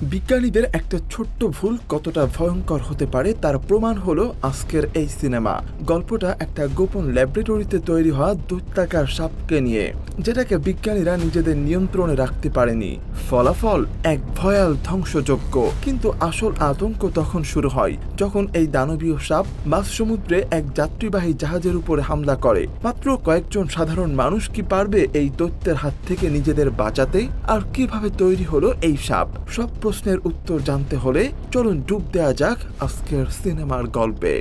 বিজ্ঞানীদের একটা ছোট্ট ভুল কতটা ভয়ঙ্কর হতে পারে তার প্রমাণ হলো আজকের এই সিনেমা। গল্পটা একটা গোপন ল্যাবরেটরিতে তৈরি হওয়া দৈত্যাকার সাপকে নিয়ে, যেটাকে বিজ্ঞানীরা নিজেদের নিয়ন্ত্রণে রাখতে পারেনি। ফলাফল এক ভয়াল ধ্বংসযজ্ঞ। কিন্তু আসল আতঙ্ক তখন শুরু হয় যখন এই দানবীয় সাপ মাঝ সমুদ্রে এক যাত্রীবাহী জাহাজের উপরে হামলা করে। মাত্র কয়েকজন সাধারণ মানুষ কি পারবে এই দৈত্যের হাত থেকে নিজেদের বাঁচাতে? আর কিভাবে তৈরি হলো এই সাপ? সব প্রশ্নের উত্তর জানতে হলে চলুন ডুব দেওয়া যাক আজকের সিনেমার গল্পে।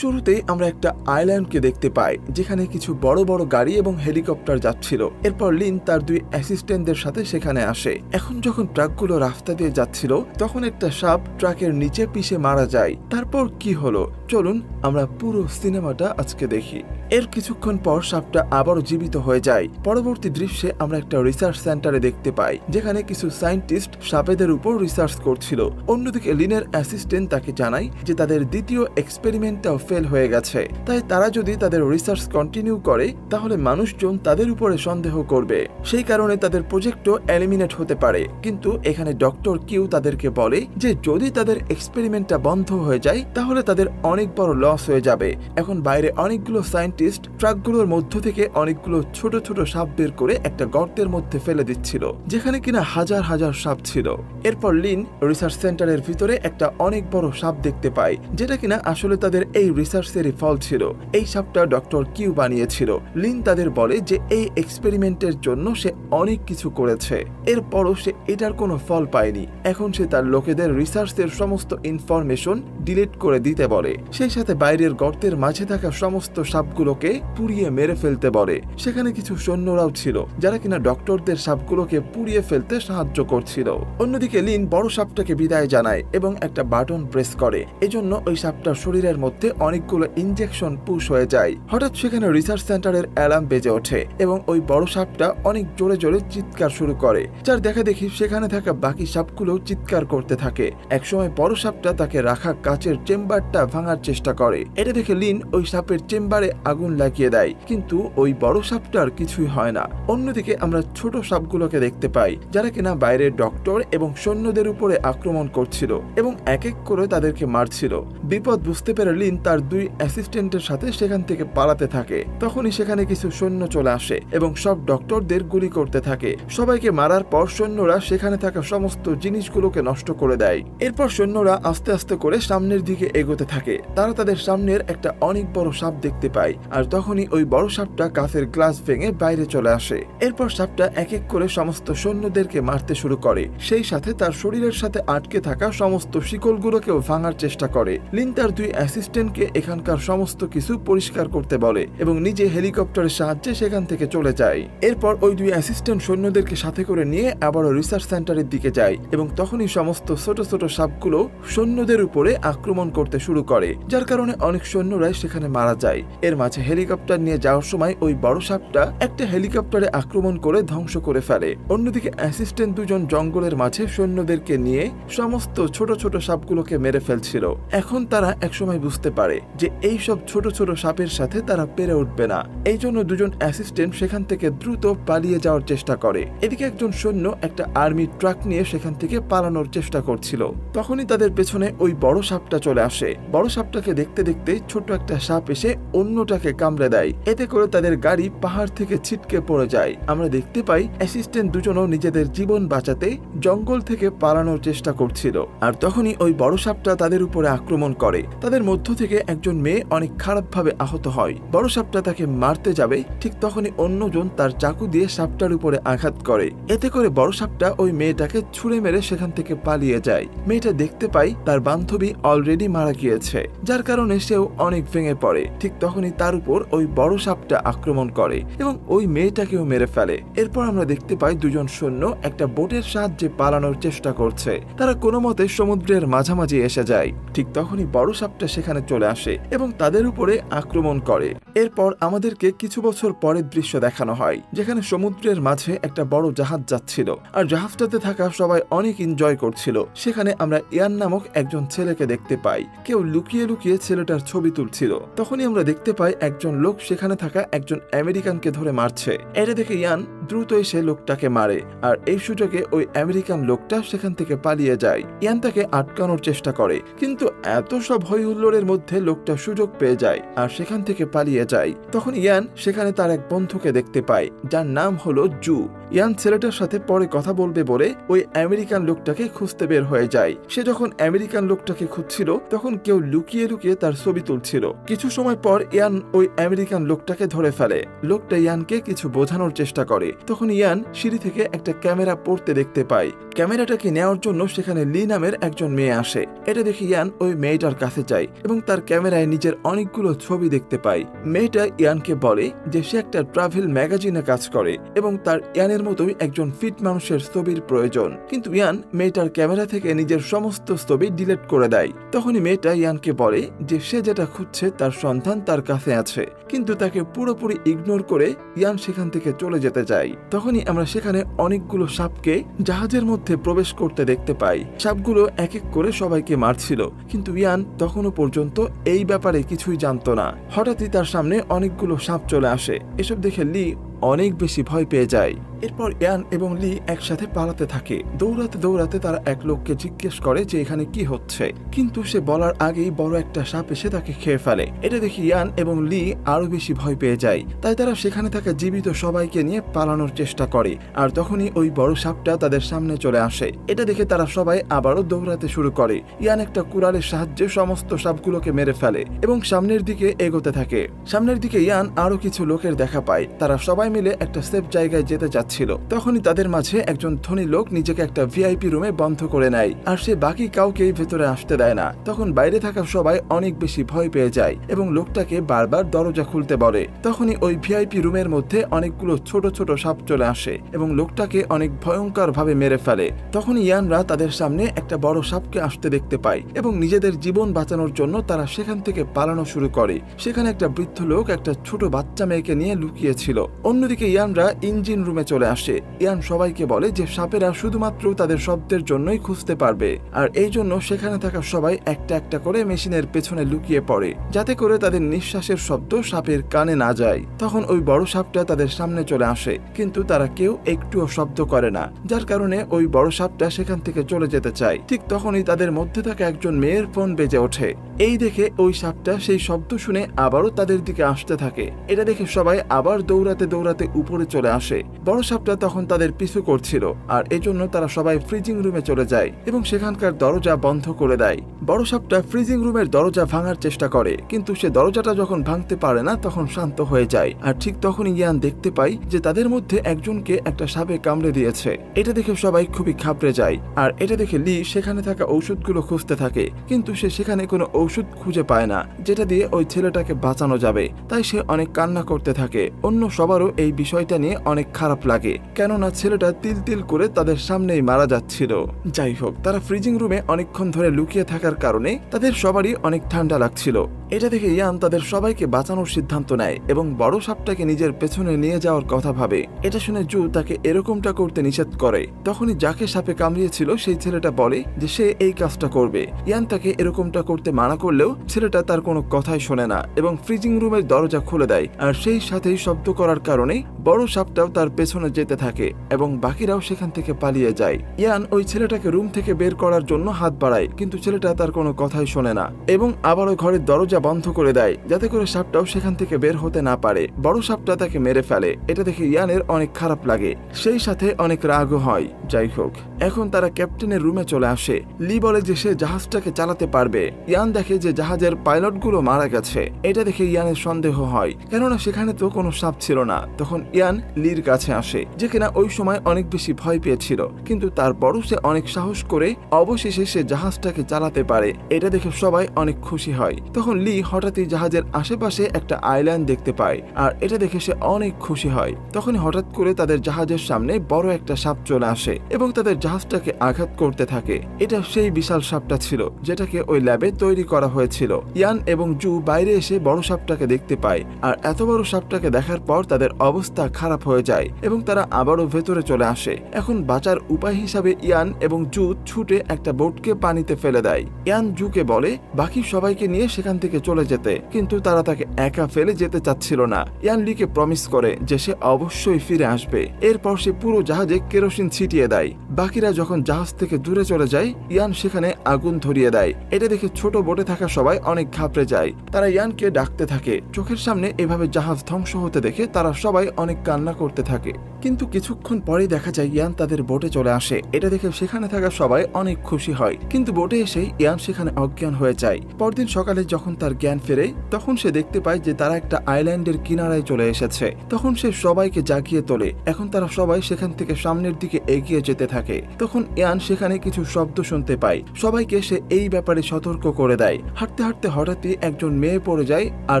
শুরুতেই আমরা একটা আইল্যান্ডকে দেখতে পাই, যেখানে কিছু বড় বড় গাড়ি এবং হেলিকপ্টার যাচ্ছিল। এরপর লিন তার দুই অ্যাসিস্ট্যান্টদের সাথে সেখানে আসে। এখন যখন ট্রাকগুলো রাস্তা দিয়ে যাচ্ছিল, তখন একটা সাপ ট্রাকের নিচে পিষে মারা যায়। তারপর কি হলো চলুন আমরা পুরো সিনেমাটা আজকে দেখি। এর কিছুক্ষণ পর সাপটা আবারও জীবিত হয়ে যায়। পরবর্তী দৃশ্যে আমরা একটা রিসার্চ সেন্টারে দেখতে পাই, যেখানে কিছু সায়েন্টিস্ট সাপেদের উপর রিসার্চ করছিল। অন্যদিকে লিনের অ্যাসিস্ট্যান্ট তাকে জানায় যে তাদের দ্বিতীয় এক্সপেরিমেন্টটাও ফেল হয়ে গেছে, তাই তারা যদি তাদের রিসার্চ কন্টিনিউ করে তাহলে মানুষজন তাদের উপরে সন্দেহ করবে। সেই কারণে তাদের প্রজেক্টও এলিমিনেট হতে পারে। কিন্তু এখানে ডক্টর কিউ তাদেরকে বলে যে যদি তাদের এক্সপেরিমেন্টটা বন্ধ হয়ে যায় তাহলে তাদের অনেক বড় লস হয়ে যাবে। এখন বাইরে অনেকগুলো সায়েন্টিস্ট ট্রাকগুলোর মধ্য থেকে অনেকগুলো ছোট ছোট সাপ বের করে একটা গর্তের মধ্যে ফেলে দিচ্ছিল, যেখানে কিনা হাজার হাজার সাপ ছিল। এরপর লিন রিসার্চ সেন্টারের ভিতরে একটা অনেক বড় সাপ দেখতে পায়, যেটা কিনা আসলে তাদের এই রিসার্চেরই ফল ছিল। এই সাপটা ডক্টর কিউ বানিয়েছিল। লিন তাদের বলে যে এই এক্সপেরিমেন্টের জন্য সে অনেক কিছু করেছে, এরপরও সে এটার কোনো ফল পায়নি। এখন সে তার লোকেদের রিসার্চের সমস্ত ইনফরমেশন ডিলিট করে দিতে বলে। সেই সাথে বাইরের গর্তের মাঝে থাকা সমস্ত সাপগুলোকে পুড়িয়ে মেরে ফেলতে বলে। সেখানে কিছু সৈন্যরাও ছিল, যারা কিনা ডক্টরদের সাপগুলোকে পুড়িয়ে ফেলতে সাহায্য করছিল। অন্যদিকে লিন বড় সাপটাকে বিদায় জানায় এবং একটা বাটন প্রেস করে। এজন্য ওই সাপটার শরীরের মধ্যে অনেকগুলো ইনজেকশন পুশ হয়ে যায়। হঠাৎ সেখানে রিসার্চ সেন্টারের অ্যালার্ম বেজে ওঠে এবং ওই বড় সাপটা অনেক জোরে জোরে চিৎকার শুরু করে, যার দেখা দেখি সেখানে থাকা বাকি সাপগুলো চিৎকার করতে থাকে। একসময় বড় সাপটা তাকে রাখা কাচের চেম্বারটা ভাঙার চেষ্টা করে। এটা দেখে লিন ওই সাপের চেম্বারে আগুন লাগিয়ে দেয়, কিন্তু ওই বড় সাপটার কিছুই হয় না। অন্যদিকে আমরা ছোট সাপগুলোকে দেখতে পাই, যারা কিনা বাইরের ডক্টর এবং সৈন্যদের উপরে আক্রমণ করছিল এবং এক এক করে তাদেরকে মারছিল। বিপদ বুঝতে পেরে লিন তার দুই অ্যাসিস্ট্যান্টের সাথে সেখান থেকে পালাতে থাকে। তখনই সেখানে কিছু সৈন্য চলে আসে এবং সব ডক্টরদের গুলি করতে থাকে। সবাইকে মারার পর সৈন্যরা সেখানে থাকা সমস্ত জিনিসগুলোকে নষ্ট করে দেয়। এরপর সৈন্যরা আস্তে আস্তে করে সামনের দিকে এগোতে থাকে। তারা তাদের সামনের একটা অনেক বড় সাপ দেখতে পায়, আর তখনই ওই বড় সাপটা কাঁচের গ্লাস ভেঙে বাইরে চলে আসে। এরপর সাপটা এক এক করে সমস্ত সৈন্যদেরকে মারতে শুরু করে, সেই সাথে তার শরীরের সাথে আটকে থাকা সমস্ত শিকলগুলোকেও ভাঙার চেষ্টা করে। লিন তার দুই অ্যাসিস্ট্যান্টকে এখানকার সমস্ত কিছু পরিষ্কার করতে বলে এবং নিজে হেলিকপ্টারের সাহায্যে সেখান থেকে চলে যায়। এরপর ওই দুই অ্যাসিস্ট্যান্ট সৈন্যদেরকে সাথে করে নিয়ে আবারও রিসার্চ সেন্টারের দিকে যায় এবং তখনই সমস্ত ছোট ছোট সাপগুলো সৈন্যদের উপরে আক্রমণ করতে শুরু করে, যার কারণে অনেক সৈন্যরাই সেখানে মারা যায়। এর মাঝে হেলিকপ্টার নিয়ে যাওয়ার সময় ওই বড় সাপটা একটা হেলিকপ্টারে আক্রমণ করে ধ্বংস করে ফেলে। অন্যদিকে অ্যাসিস্ট্যান্ট দুজন জঙ্গলের মাঝে সৈন্যদেরকে নিয়ে সমস্ত ছোট ছোট সাপগুলোকে মেরে ফেলছিল। এখন তারা একসময় বুঝতে পারে যে এই সব ছোট ছোট সাপের সাথে তারা পেরে উঠবে না। এই জন্য দুজন অ্যাসিস্ট্যান্ট সেখান থেকে দ্রুত পালিয়ে যাওয়ার চেষ্টা করে। এদিকে একজন সৈন্য একটা আর্মি ট্রাক নিয়ে সেখান থেকে পালানোর চেষ্টা করছিল। তখনই তাদের পেছনে ওই বড় সাপটা চলে আসে। বড় সাপটাকে দেখতে দেখতে ছোট একটা সাপ এসে অন্যটাকে কামড়ে দেয়। এতে করে তাদের গাড়ি পাহাড় থেকে ছিটকে পড়ে যায়। আমরা দেখতে পাই অ্যাসিস্ট্যান্ট দুজনও নিজেদের জীবন বাঁচাতে জঙ্গল থেকে পালানোর চেষ্টা করছিল। আর তখনই ওই বড় সাপটা তাদের উপরে আক্রমণ করে। তাদের মধ্য থেকে একজন মেয়ে অনেক খারাপভাবে আহত হয়। বড় সাপটা তাকে মারতে যাবে, ঠিক তখনই অন্যজন তার চাকু দিয়ে সাপটার উপরে আঘাত করে। এতে করে বড় সাপটা ওই মেয়েটাকে ছুঁড়ে মেরে সেখান থেকে পালিয়ে যায়। মেয়েটা দেখতে পাই তার বান্ধবী অলরেডি মারা গিয়েছে, যার কারণে সেও অনেক ভেঙে পড়ে। ঠিক তখনই তার উপর ওই বড় সাপটা আক্রমণ করে এবং ওই মেয়েটাকেও মেরে ফেলে। এরপর আমরা দেখতে পাই দুজন সৈন্য একটা বোটের সাহায্যে পালানোর চেষ্টা করছে। তারা কোনো মতে সমুদ্রের মাঝামাঝি এসে যায়। ঠিক তখনই বড় সাপটা সেখানে চলে আসে এবং তাদের উপরে আক্রমণ করে। এরপর আমাদেরকে কিছু বছর পরের দৃশ্য দেখানো হয়, যেখানে সমুদ্রের মাঝে একটা বড় জাহাজ যাচ্ছিল আর জাহাজটাতে থাকা সবাই অনেক এনজয় করছিল। সেখানে আমরা ইয়ান নামক একজন ছেলেকে দেখতে পাই। কেউ লুকিয়ে লুকিয়ে ছেলেটার ছবি তুলছিল। তখনই আমরা দেখতে পাই একজন লোক সেখানে থাকা একজন আমেরিকানকে ধরে মারছে। এটা দেখে ইয়ান দ্রুত এসে লোকটাকে মারে, আর এই সুযোগে ওই আমেরিকান লোকটা সেখান থেকে পালিয়ে যায়। ইয়ান তাকে আটকানোর চেষ্টা করে, কিন্তু এত সব হই হুল্লোড়ের মধ্যে লোকটা সুযোগ পেয়ে যায় আর সেখান থেকে পালিয়ে যায়। তখন ইয়ান সেখানে তার এক বন্ধুকে দেখতে পায়, যার নাম হলো জু। ইয়ান ছেলেটার সাথে পরে কথা বলবে বলে ওই আমেরিকান লোকটাকে খুঁজতে বের হয়ে যায়। সে যখন আমেরিকান লোকটাকে খুঁজছিল তখন কেউ লুকিয়ে লুকিয়ে তার ছবি তুলছিল। কিছু সময় পর ইয়ান ওই আমেরিকান লোকটাকে ধরে ফেলে। লোকটা ইয়ানকে কিছু বোঝানোর চেষ্টা করে। তখন ইয়ান সিঁড়ি থেকে একটা ক্যামেরা পড়তে দেখতে পায়। ক্যামেরাটাকে নেওয়ার জন্য সেখানে লি নামের একজন মেয়ে আসে। এটা দেখে ইয়ান ওই মেয়েটার কাছে যায় এবং তার ক্যামেরায় নিজের অনেকগুলো ছবি দেখতে পায়। মেয়েটা ইয়ানকে বলে যে সে একটা ট্রাভেল ম্যাগাজিনে কাজ করে এবং তার ইয়ানের মতোই একজন ফিট মানুষের ছবির প্রয়োজন। কিন্তু ইয়ান মেয়েটার ক্যামেরা থেকে নিজের সমস্ত ছবি ডিলিট করে দেয়। তখনই মেয়েটা ইয়ানকে বলে যে সে যেটা খুঁজছে তার সন্ধান তার কাছে আছে, কিন্তু তাকে পুরোপুরি ইগনোর করে ইয়ান সেখান থেকে চলে যেতে চায়। তখনই আমরা সেখানে অনেকগুলো সাপকে জাহাজের মধ্যে প্রবেশ করতে দেখতে পাই। সাপগুলো এক এক করে সবাইকে মারছিল, কিন্তু ইয়ান তখনও পর্যন্ত এই ব্যাপারে কিছুই জানতো না। হঠাৎই তার সামনে অনেকগুলো সাপ চলে আসে। এসব দেখে লি অনেক বেশি ভয় পেয়ে যায়। এরপর ইয়ান এবং লি একসাথে পালাতে থাকে। দৌড়াতে দৌড়াতে তারা এক লোককে জিজ্ঞেস করে যে এখানে কি হচ্ছে, কিন্তু সে বলার আগেই বড় একটা সাপ এসে তাকে খেয়ে ফেলে। এটা দেখে ইয়ান এবং লি আরো বেশি ভয় পেয়ে যায়। তাই তারা সেখানে থাকা জীবিত সবাইকে নিয়ে পালানোর চেষ্টা করে, আর তখনই ওই বড় সাপটা তাদের সামনে চলে আসে। এটা দেখে তারা সবাই আবারও দৌড়াতে শুরু করে। ইয়ান একটা কুড়ালের সাহায্যে সমস্ত সাপগুলোকে মেরে ফেলে এবং সামনের দিকে এগোতে থাকে। সামনের দিকে ইয়ান আরো কিছু লোকের দেখা পায়। তারা সবাই মিলে একটা সেফ জায়গায় যেতে যাচ্ছিল। তখনই তাদের মাঝে একজন ধনী লোক নিজেকে একটা ভিআইপি রুমে বন্ধ করে নেয়, আর সে বাকি কাউকেই ভেতরে আসতে দেয় না। তখন বাইরে থাকা সবাই অনেক বেশি ভয় পেয়ে যায় এবং লোকটাকে বারবার দরজা খুলতে বলে। তখনই ওই ভিআইপি রুমের মধ্যে অনেকগুলো ছোট ছোট সাপ চলে আসে এবং লোকটাকে অনেক ভয়ঙ্কর ভাবে মেরে ফেলে। তখন ইয়ানরা তাদের সামনে একটা বড় সাপকে আসতে দেখতে পায় এবং নিজেদের জীবন বাঁচানোর জন্য তারা সেখান থেকে পালানো শুরু করে। সেখানে একটা বৃদ্ধ লোক একটা ছোট বাচ্চা মেয়েকে নিয়ে লুকিয়েছিল। অন্যদিকে ইয়ানরা ইঞ্জিন রুমে চলে আসে। ইয়ান সবাইকে বলে যে সাপেরা শুধুমাত্র তাদের শব্দের জন্যই খুঁজতে পারবে, আর এই জন্য সেখানে থাকা সবাই একটা একটা করে মেশিনের পেছনে লুকিয়ে পড়ে, যাতে করে তাদের নিঃশ্বাসের শব্দ সাপের কানে না যায়। তখন ওই বড় সাপটা তাদের সামনে চলে আসে, কিন্তু তারা কেউ একটুও শব্দ করে না, যার কারণে ওই বড় সাপটা সেখান থেকে চলে যেতে চায়। ঠিক তখনই তাদের মধ্যে থাকা একজন মেয়ের ফোন বেজে ওঠে। এই দেখে ওই সাপটা সেই শব্দ শুনে আবারও তাদের দিকে আসতে থাকে। এটা দেখে সবাই আবার দৌড়াতে দৌড়াতে উপরে চলে আসে। বড় সাপটা তখন তাদের পিছু করছিল, আর এজন্য তারা সবাই ফ্রিজিং রুমে চলে যায় এবং সেখানকার দরজা বন্ধ করে দেয়। বড় সাপটা ফ্রিজিং রুমের দরজা ভাঙার চেষ্টা করে, কিন্তু সে দরজাটা যখন ভাঙতে পারে না তখন শান্ত হয়ে যায়। আর ঠিক তখনই ইয়ান দেখতে পায় যে তাদের মধ্যে একজনকে একটা সাপে কামড়ে দিয়েছে। এটা দেখে সবাই খুবই ঘাবড়ে যায়, আর এটা দেখে লি সেখানে থাকা ঔষধগুলো খুঁজতে থাকে, কিন্তু সে সেখানে কোনো ঔষধ খুঁজে পায় না যেটা দিয়ে ওই ছেলেটাকে বাঁচানো যাবে। তাই সে অনেক কান্না করতে থাকে। অন্য সবারও এই বিষয়টা নিয়ে অনেক খারাপ লাগে, কেননা ছেলেটা তিল তিল করে তাদের সামনেই মারা যাচ্ছিল। যাই হোক, তারা ফ্রিজিং রুমে অনেকক্ষণ ধরে লুকিয়ে থাকার কারণে তাদের সবারই অনেক ঠান্ডা লাগছিল। এটা দেখে ইয়ান তাদের সবাইকে বাঁচানোর সিদ্ধান্ত নেয় এবং বড় সাপটাকে নিজের পেছনে নিয়ে যাওয়ার কথা ভাবে। এটা শুনে জু তাকে এরকমটা করতে নিষেধ করে। তখনই যাকে সাপে কামড়িয়েছিল সেই ছেলেটা বলে যে সে এই কাজটা করবে। ইয়ান তাকে এরকমটা করতে মানা করলেও ছেলেটা তার কোনো কথাই শোনে না এবং ফ্রিজিং রুমের দরজা খুলে দেয়, আর সেই সাথেই শব্দ করার কারণে বড় সাপটাও তার পেছনে যেতে থাকে এবং বাকিরাও সেখান থেকে পালিয়ে যায়। ইয়ান ওই ছেলেটাকে রুম থেকে বের করার জন্য হাত বাড়ায়, কিন্তু ছেলেটা তার কোনো কথাই শোনে না এবং আবারও ঘরের দরজা বন্ধ করে দেয়, যাতে করে সাপটাও সেখান থেকে বের হতে না পারে। বড় সাপটা তাকে মেরে ফেলে। এটা দেখে ইয়ানের অনেক খারাপ লাগে, সেই সাথে অনেক রাগও হয়। যাই হোক, এখন তারা ক্যাপ্টেনের রুমে চলে আসে। লি বলে যে সে জাহাজটাকে চালাতে পারবে। ইয়ান দেখে যে জাহাজের পাইলটগুলো মারা গেছে। এটা দেখে ইয়ানের সন্দেহ হয়, কেননা সেখানে তো কোনো সাপ ছিল না। তখন ইয়ান লির কাছে আসে, যে কিনা ওই সময় অনেক বেশি ভয় পেয়েছিল, কিন্তু তারপরও সে অনেক সাহস করে অবশেষে সে জাহাজটাকে চালাতে পারে। এটা দেখে সবাই অনেক খুশি হয়। তখন লি হঠাৎই জাহাজের আশেপাশে একটা আইল্যান্ড দেখতে পায়, আর এটা দেখে সে অনেক খুশি হয়। তখনই হঠাৎ করে তাদের জাহাজের সামনে বড় একটা সাপ চলে আসে এবং তাদের জাহাজটাকে আঘাত করতে থাকে। এটা সেই বিশাল সাপটা ছিল যেটাকে ওই ল্যাবে তৈরি করা হয়েছিল। ইয়ান এবং জু বাইরে এসে বড় সাপটাকে দেখতে পায়, আর এত বড় সাপটাকে দেখার পর তাদের অবস্থা খারাপ হয়ে যায় এবং তারা আবারও ভেতরে চলে আসে। এখন বাঁচার উপায় হিসাবে ইয়ান এবং জু ছুটে একটা বোটকে পানিতে ফেলে দেয়। ইয়ান জুকে বলে বাকি সবাইকে নিয়ে সেখান থেকে চলে যেতে, কিন্তু তারা তাকে একা ফেলে যেতে চাচ্ছিল না। ইয়ান লিকে প্রমিস করে যে সে অবশ্যই ফিরে আসবে। এরপর সে পুরো জাহাজে কেরোসিন ছিটিয়ে দেয়। বাকিরা যখন জাহাজ থেকে দূরে চলে যায়, ইয়ান সেখানে আগুন ধরিয়ে দেয়। এটা দেখে ছোট বোটে থাকা সবাই অনেক ঘাবড়ে যায়। তারা ইয়ানকে ডাকতে থাকে। চোখের সামনে এভাবে জাহাজ ধ্বংস হতে দেখে তারা সবাই অনেক কান্না করতে থাকে। কিন্তু কিছুক্ষণ পরেই দেখা যায় ইয়ান তাদের বোটে চলে আসে। এটা দেখে সেখানে থাকা সবাই অনেক খুশি হয়, কিন্তু বোটে এসে ইয়ান সেখানে অজ্ঞান হয়ে যায়। পরদিন সকালে যখন তার জ্ঞান ফেরে, তখন সে দেখতে পায় যে তারা একটা আইল্যান্ডের কিনারায় চলে এসেছে। তখন সে সবাইকে জাগিয়ে তোলে। এখন তারা সবাই সেখান থেকে সামনের দিকে এগিয়ে যেতে থাকে। তখন ইয়ান সেখানে কিছু শব্দ শুনতে পায়। সবাইকে সে এই ব্যাপারে সতর্ক করে দেয়। হাঁটতে হাঁটতে হঠাৎই একজন মেয়ে পড়ে যায় আর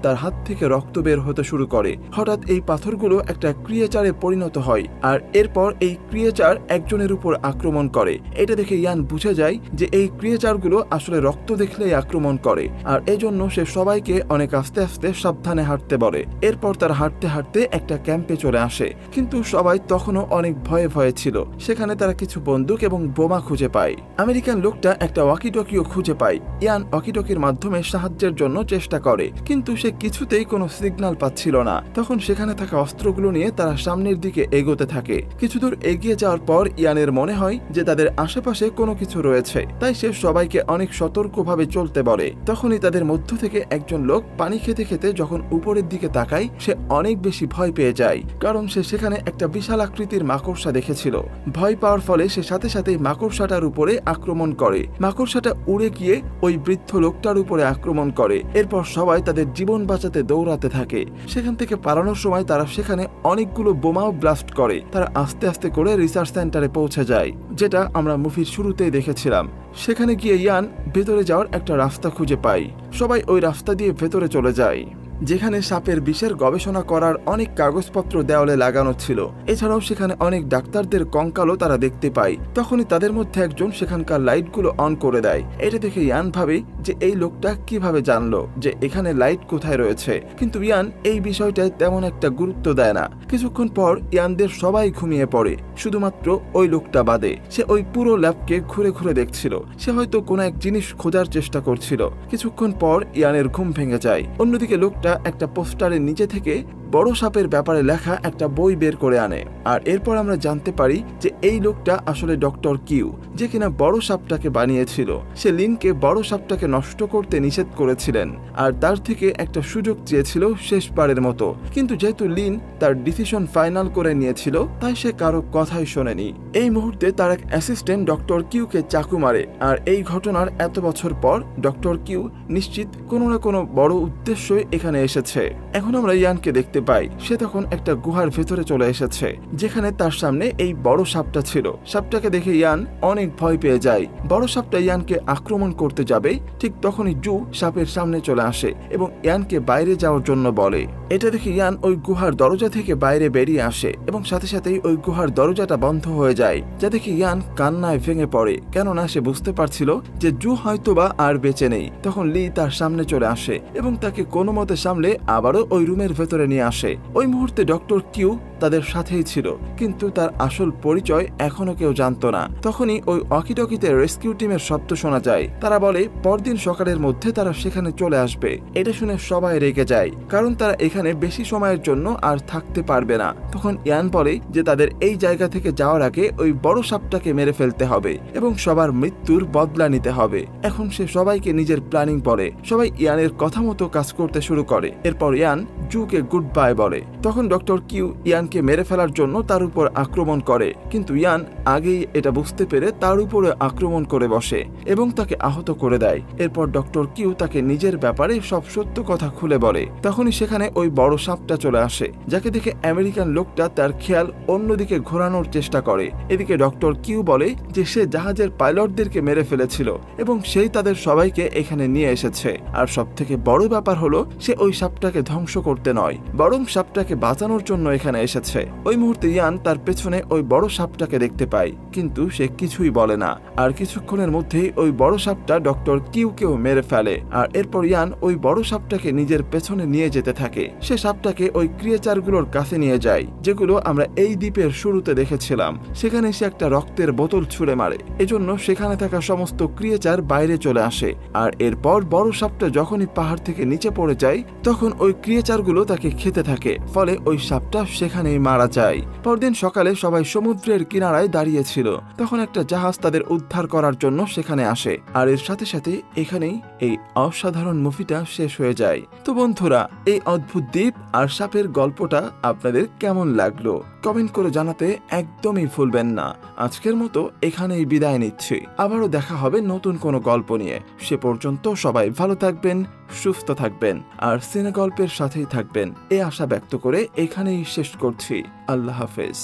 তার হাত থেকে রক্ত বের হতে শুরু করে। হঠাৎ এই পাথরগুলো একটা ক্রিয়েচারে পরিণত হয় আর এরপর এই ক্রিয়েচার একজনের উপর আক্রমণ করে। এটা দেখে ইয়ান বুঝে যায় যে এই ক্রিয়েচারগুলো আসলে রক্ত দেখলেই আক্রমণ করে, আর এজন্য সে সবাইকে অনেক আস্তে আস্তে সাবধানে হাঁটতে বলে। এরপর তার হাঁটতে হাঁটতে একটা ক্যাম্পে চলে আসে, কিন্তু সবাই তখনও অনেক ভয়ে ভয়ে ছিল। সেখানে তারা কিছু বন্দুক এবং বোমা খুঁজে পায়। আমেরিকান লোকটা একটা ওয়াকিটকিও খুঁজে পায়। ইয়ান ওয়াকিটকির মাধ্যমে সাহায্যের জন্য চেষ্টা করে, কিন্তু সে কিছুতেই কোনো সিগন্যাল পাচ্ছিল না। তখন সেখানে থাকা অস্ত্রগুলো নিয়ে তারা সামনের দিকে এগোতে থাকে। কিছু দূর এগিয়ে যাওয়ার পর ইয়ানের মনে হয় যে তাদের আশেপাশে কোনো কিছু রয়েছে, তাই সে সবাইকে অনেক সতর্কভাবে চলতে বলে। তখনই তাদের মধ্য থেকে একজন লোক পানি খেতে খেতে যখন উপরের দিকে তাকায়, সে অনেক বেশি ভয় পেয়ে যায়, কারণ সে সেখানে একটা বিশাল আকৃতির মাকড়সা দেখেছিল। ভয় পাওয়ার ফলে সে সাথে সাথে মাকড়সাটার উপরে আক্রমণ করে। মাকড়সাটা উড়ে গিয়ে ওই বৃদ্ধ লোকটার উপরে আক্রমণ করে। এরপর সবাই তাদের জীবন বাঁচাতে দৌড়াতে থাকে। সেখান থেকে পালানোর সময় তারা সেখানে অনেকগুলো বোমাও ব্লাস্ট করে। তারা আস্তে আস্তে করে রিসার্চ সেন্টারে পৌঁছে যায়, যেটা আমরা মুভির শুরুতেই দেখেছিলাম। সেখানে গিয়ে ইয়ান ভেতরে যাওয়ার একটা রাস্তা খুঁজে পায়। সবাই ওই রাস্তা দিয়ে ভেতরে চলে যায়, যেখানে সাপের বিষের গবেষণা করার অনেক কাগজপত্র দেওয়ালে লাগানো ছিল। এছাড়াও সেখানে অনেক ডাক্তারদের কঙ্কালও তারা দেখতে পায়। তখনই তাদের মধ্যে একজন সেখানকার লাইটগুলো অন করে দেয়। এটা দেখে ইয়ান ভাবে যে এই লোকটা কিভাবে জানলো যে এখানে লাইট কোথায় রয়েছে, কিন্তু ইয়ান এই বিষয়টায় তেমন একটা গুরুত্ব দেয় না। কিছুক্ষণ পর ইয়ানদের সবাই ঘুমিয়ে পড়ে, শুধুমাত্র ওই লোকটা বাদে। সে ওই পুরো ল্যাবকে ঘুরে ঘুরে দেখছিল। সে হয়তো কোনো এক জিনিস খোঁজার চেষ্টা করছিল। কিছুক্ষণ পর ইয়ানের ঘুম ভেঙে যায়। অন্যদিকে লোকটা একটা পোস্টারের নিচে থেকে বড় সাপের ব্যাপারে লেখা একটা বই বের করে আনে, আর এরপর আমরা জানতে পারি যে এই লোকটা আসলে ডক্টর কিউ, যে কিনা বড় সাপটাকে বানিয়েছিল। সে লিনকে বড় সাপটাকে নষ্ট করতে নিষেধ করেছিলেন আর তার থেকে একটা সুযোগ চেয়েছিল শেষবারের মতো, কিন্তু যেহেতু লিন তার ডিসিশন ফাইনাল করে নিয়েছিল, তাই সে কারো কথাই শোনেনি। এই মুহূর্তে তার এক অ্যাসিস্ট্যান্ট ডক্টর কিউকে চাকু মারে, আর এই ঘটনার এত বছর পর ডক্টর কিউ নিশ্চিত কোনো না কোনো বড় উদ্দেশ্যই এখানে এসেছে। এখন আমরা ইয়ানকে দেখতে পাই। সে তখন একটা গুহার ভেতরে চলে এসেছে, যেখানে তার সামনে এই বড় সাপটা ছিল। সাপটাকে দেখে ইয়ান অনেক ভয় পেয়ে যায়। বড় সাপটা ইয়ানকে আক্রমণ করতে যাবে, ঠিক তখনই জু সাপের সামনে চলে আসে এবং ইয়ানকে বাইরে যাওয়ার জন্য বলে। এটা দেখে ইয়ান ওই গুহার দরজা থেকে বাইরে বেরিয়ে আসে এবং সাথে সাথেই ওই গুহার দরজাটা বন্ধ হয়ে যায়, যা দেখে ইয়ান কান্নায় ভেঙে পড়ে, কেননা সে বুঝতে পারছিল যে জু হয়তোবা আর বেঁচে নেই। তখন লি তার সামনে চলে আসে এবং তাকে কোনো মতে সামলে আবারও ওই রুমের ভেতরে নিয়ে আসে। ওই মুহূর্তে ডক্টর কিউ তাদের সাথেই ছিল, কিন্তু তার আসল পরিচয় এখনো কেউ জানতো না। তখনই ওই ওয়াকিটকিতে রেস্কিউ টিমের শব্দ শোনা যায়। তারা বলে পরদিন সকালের মধ্যে তারা সেখানে চলে আসবে। এটা শুনে সবাই রেগে যায়, কারণ তারা এখানে বেশি সময়ের জন্য আর থাকতে পারবে না। তখন ইয়ান বলে যে তাদের এই জায়গা থেকে যাওয়ার আগে ওই বড় সাপটাকে মেরে ফেলতে হবে এবং সবার মৃত্যুর বদলা নিতে হবে। এখন সে সবাইকে নিজের প্ল্যানিং বলে। সবাই ইয়ানের কথা মতো কাজ করতে শুরু করে। এরপর ইয়ান জুকে গুড বাই বলে। তখন ডক্টর কিউ ইয়ানকে মেরে ফেলার জন্য তার উপর আক্রমণ করে, কিন্তু ইয়ান আগেই এটা বুঝতে পেরে তার উপরে আক্রমণ করে বসে এবং তাকে আহত করে দেয়। এরপর ডক্টর কিউ তাকে নিজের ব্যাপারে সব সত্য কথা খুলে বলে। তখনই সেখানে ওই বড় সাপটা চলে আসে, যাকে দেখে আমেরিকান লোকটা তার খেয়াল অন্যদিকে ঘোরানোর চেষ্টা করে। এদিকে ডক্টর কিউ বলে যে সে জাহাজের পাইলটদেরকে মেরে ফেলেছিল এবং সেই তাদের সবাইকে এখানে নিয়ে এসেছে। আর সব থেকে বড় ব্যাপার হলো সে ওই সাপটাকে ধ্বংস করতে নয়, বরং সাপটাকে বাঁচানোর জন্য এখানে এসেছে। এসেছে। ওই মুহূর্তে ইয়ান তার পেছনে ওই বড় সাপটাকে দেখতে পায়, কিন্তু সে কিছুই বলে না। আর কিছুক্ষণের মধ্যেই ওই বড় সাপটা ডক্টর কিউকেও মেরে ফেলে। আর এরপর ইয়ান ওই বড় সাপটাকে নিজের পেছনে নিয়ে যেতে থাকে। সে সাপটাকে ওই ক্রিয়েচারগুলোর কাছে নিয়ে যায়, যেগুলো আমরা এই দ্বীপের শুরুতে দেখেছিলাম। সেখানে সে একটা রক্তের বোতল ছুঁড়ে মারে, এজন্য সেখানে থাকা সমস্ত ক্রিয়েচার বাইরে চলে আসে। আর এরপর বড় সাপটা যখনই পাহাড় থেকে নিচে পড়ে যায়, তখন ওই ক্রিয়েচারগুলো তাকে খেতে থাকে, ফলে ওই সাপটা সেখানেই মারা যায়। পরদিন সকালে সবাই সমুদ্রের কিনারায় দাঁড়িয়েছিল, তখন একটা জাহাজ তাদের উদ্ধার করার জন্য সেখানে আসে। আর এর সাথে সাথে এখানেই এই অসাধারণ মুভিটা শেষ হয়ে যায়। তো বন্ধুরা, এই অদ্ভুত দ্বীপ আর সাপের গল্পটা আপনাদের কেমন লাগলো কমেন্ট করে জানাতে একদমই ভুলবেন না। আজকের মতো এখানেই বিদায় নিচ্ছি, আবারও দেখা হবে নতুন কোনো গল্প নিয়ে। সে পর্যন্ত সবাই ভালো থাকবেন, সুস্থ থাকবেন আর সিনে গল্পের সাথেই থাকবেন, এই আশা ব্যক্ত করে এখানেই শেষ করছি। আল্লাহ হাফেজ।